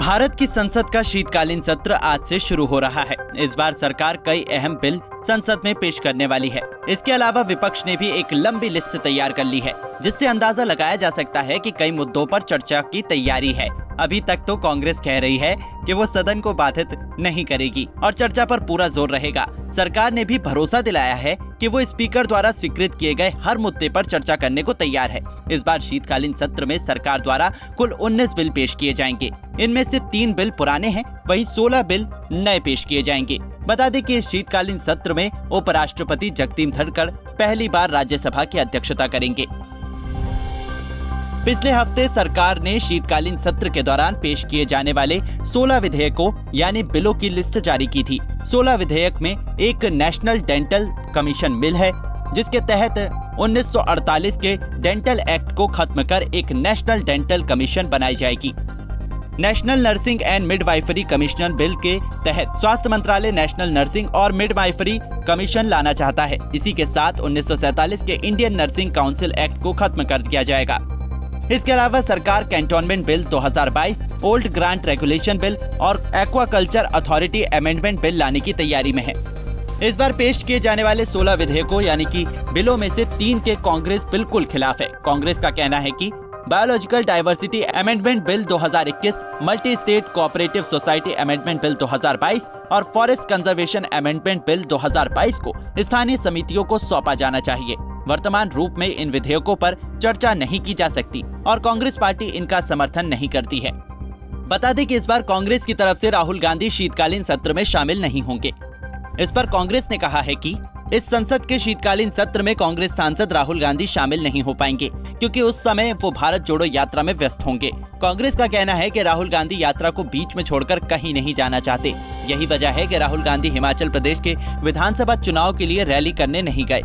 भारत की संसद का शीतकालीन सत्र आज से शुरू हो रहा है। इस बार सरकार कई अहम बिल संसद में पेश करने वाली है। इसके अलावा विपक्ष ने भी एक लंबी लिस्ट तैयार कर ली है, जिससे अंदाजा लगाया जा सकता है कि कई मुद्दों पर चर्चा की तैयारी है। अभी तक तो कांग्रेस कह रही है कि वो सदन को बाधित नहीं करेगी और चर्चा पर पूरा जोर रहेगा। सरकार ने भी भरोसा दिलाया है कि वो स्पीकर द्वारा स्वीकृत किए गए हर मुद्दे पर चर्चा करने को तैयार है। इस बार शीतकालीन सत्र में सरकार द्वारा कुल 19 बिल पेश किए जाएंगे। इनमें से 3 बिल पुराने हैं, वहीं 16 बिल नए पेश किए जाएंगे। बता दें कि इस शीतकालीन सत्र में उपराष्ट्रपति जगदीप धनखड़ पहली बार राज्यसभा की अध्यक्षता करेंगे। पिछले हफ्ते सरकार ने शीतकालीन सत्र के दौरान पेश किए जाने वाले 16 विधेयकों यानी बिलों की लिस्ट जारी की थी। 16 विधेयक में एक नेशनल डेंटल कमीशन बिल है, जिसके तहत 1948 के डेंटल एक्ट को खत्म कर एक नेशनल डेंटल कमीशन बनाई जाएगी। National nursing and midwifery commission bill के तहत स्वास्थ्य मंत्रालय नेशनल नर्सिंग और मिडवाइफरी कमीशन लाना चाहता है। इसी के साथ 1947 के इंडियन नर्सिंग काउंसिल एक्ट को खत्म कर दिया जाएगा। इसके अलावा सरकार cantonment bill 2022, old grant regulation bill और एक्वाकल्चर अथॉरिटी अमेंडमेंट बिल लाने की तैयारी में है। इस बार पेश किए जाने वाले 16 विधेयकों यानी कि बिलों में से 3 के कांग्रेस बिल्कुल खिलाफ है। कांग्रेस का कहना है कि biological diversity amendment bill 2021, multi state cooperative society amendment bill 2022 और फॉरेस्ट कंजर्वेशन अमेंडमेंट बिल 2022 को स्थानीय समितियों को सौंपा जाना चाहिए। वर्तमान रूप में इन विधेयकों पर चर्चा नहीं की जा सकती और कांग्रेस पार्टी इनका समर्थन नहीं करती है। बता दें कि इस बार कांग्रेस की तरफ से राहुल गांधी शीतकालीन सत्र में शामिल नहीं होंगे। इस पर कांग्रेस ने कहा है कि इस संसद के शीतकालीन सत्र में कांग्रेस सांसद राहुल गांधी शामिल नहीं हो पाएंगे, क्योंकि उस समय वो भारत जोड़ो यात्रा में व्यस्त होंगे। कांग्रेस का कहना है कि राहुल गांधी यात्रा को बीच में छोड़कर कहीं नहीं जाना चाहते। यही वजह है कि राहुल गांधी हिमाचल प्रदेश के विधानसभा चुनाव के लिए रैली करने नहीं गए।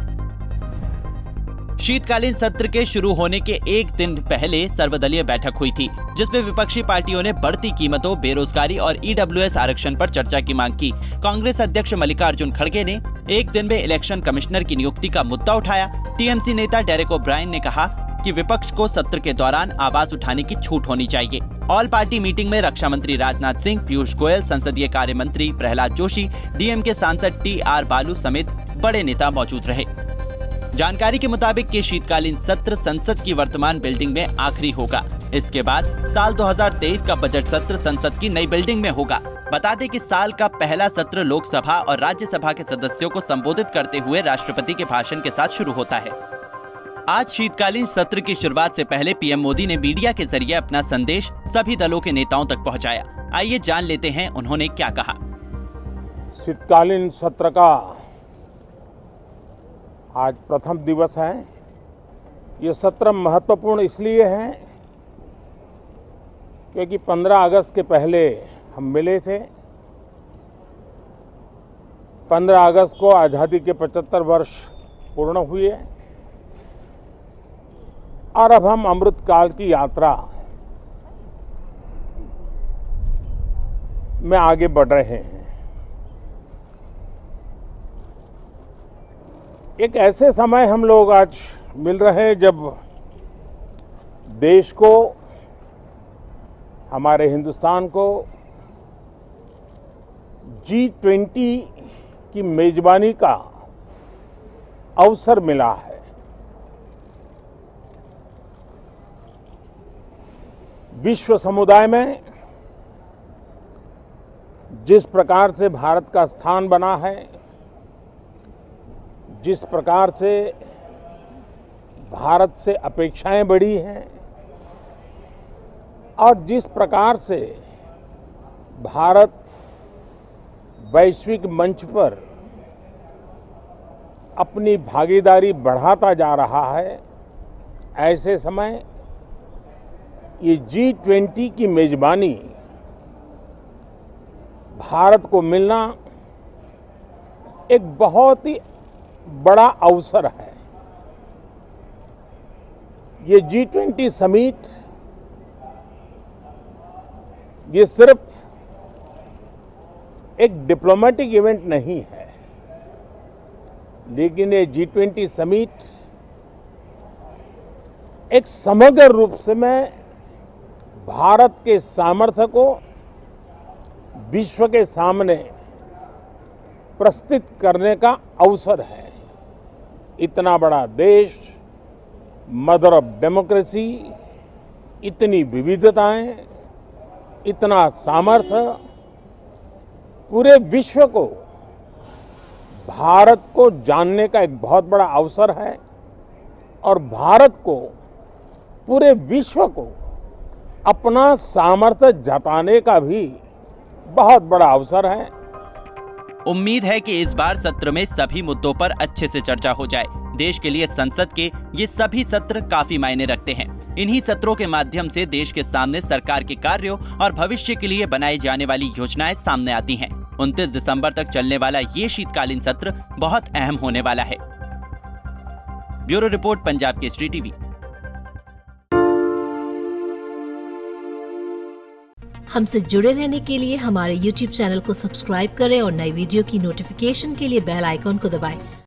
शीतकालीन सत्र के शुरू होने के एक दिन पहले सर्वदलीय बैठक हुई थी, जिसमें विपक्षी पार्टियों ने बढ़ती कीमतों, बेरोजगारी और ईडब्ल्यूएस आरक्षण पर चर्चा की मांग की। कांग्रेस अध्यक्ष मल्लिकार्जुन खड़गे ने एक दिन में इलेक्शन कमिश्नर की नियुक्ति का मुद्दा उठाया। टीएमसी नेता डेरेक ओब्रायन ने कहा कि विपक्ष को सत्र के दौरान आवाज उठाने की छूट होनी चाहिए। ऑल पार्टी मीटिंग में रक्षा मंत्री राजनाथ सिंह, पीयूष गोयल, संसदीय कार्य मंत्री प्रहलाद जोशी, डीएमके सांसद टी.आर. बालू समेत बड़े नेता मौजूद रहे। जानकारी के मुताबिक ये शीतकालीन सत्र संसद की वर्तमान बिल्डिंग में आखिरी होगा। इसके बाद साल 2023 का बजट सत्र संसद की नई बिल्डिंग में होगा। बता दें कि साल का पहला सत्र लोकसभा और राज्यसभा के सदस्यों को संबोधित करते हुए राष्ट्रपति के भाषण के साथ शुरू होता है। आज शीतकालीन सत्र की शुरुआत से पहले पीएम मोदी ने मीडिया के जरिए अपना संदेश सभी दलों के नेताओं तक पहुंचाया। आइए जान लेते हैं उन्होंने क्या कहा। शीतकालीन सत्र का आज प्रथम दिवस है। ये सत्र महत्वपूर्ण इसलिए है क्योंकि 15 अगस्त के पहले हम मिले थे। 15 अगस्त को आज़ादी के 75 वर्ष पूर्ण हुए और अब हम अमृतकाल की यात्रा में आगे बढ़ रहे हैं। एक ऐसे समय हम लोग आज मिल रहे हैं जब देश को, हमारे हिंदुस्तान को G20 की मेजबानी का अवसर मिला है। विश्व समुदाय में जिस प्रकार से भारत का स्थान बना है, जिस प्रकार से भारत से अपेक्षाएं बढ़ी हैं और जिस प्रकार से भारत वैश्विक मंच पर अपनी भागीदारी बढ़ाता जा रहा है, ऐसे समय ये G20 की मेजबानी भारत को मिलना एक बहुत ही बड़ा अवसर है। ये G20 समिट ये सिर्फ एक डिप्लोमेटिक इवेंट नहीं है, लेकिन ये G20 समिट एक समग्र रूप से मैं भारत के सामर्थ्य को विश्व के सामने प्रस्तुत करने का अवसर है। इतना बड़ा देश, मदर ऑफ डेमोक्रेसी, इतनी विविधताएं, इतना सामर्थ्य, पूरे विश्व को भारत को जानने का एक बहुत बड़ा अवसर है और भारत को, पूरे विश्व को अपना सामर्थ्य जताने का भी बहुत बड़ा अवसर है। उम्मीद है कि इस बार सत्र में सभी मुद्दों पर अच्छे से चर्चा हो जाए। देश के लिए संसद के ये सभी सत्र काफी मायने रखते हैं। इन्हीं सत्रों के माध्यम से देश के सामने सरकार के कार्यों और भविष्य के लिए बनाई जाने वाली योजनाएं सामने आती हैं। 29 दिसंबर तक चलने वाला ये शीतकालीन सत्र बहुत अहम होने वाला है। Bureau report, Punjab Kesari TV. हमसे जुड़े रहने के लिए हमारे YouTube चैनल को सब्सक्राइब करें और नई वीडियो की नोटिफिकेशन के लिए बेल आइकॉन को दबाएं।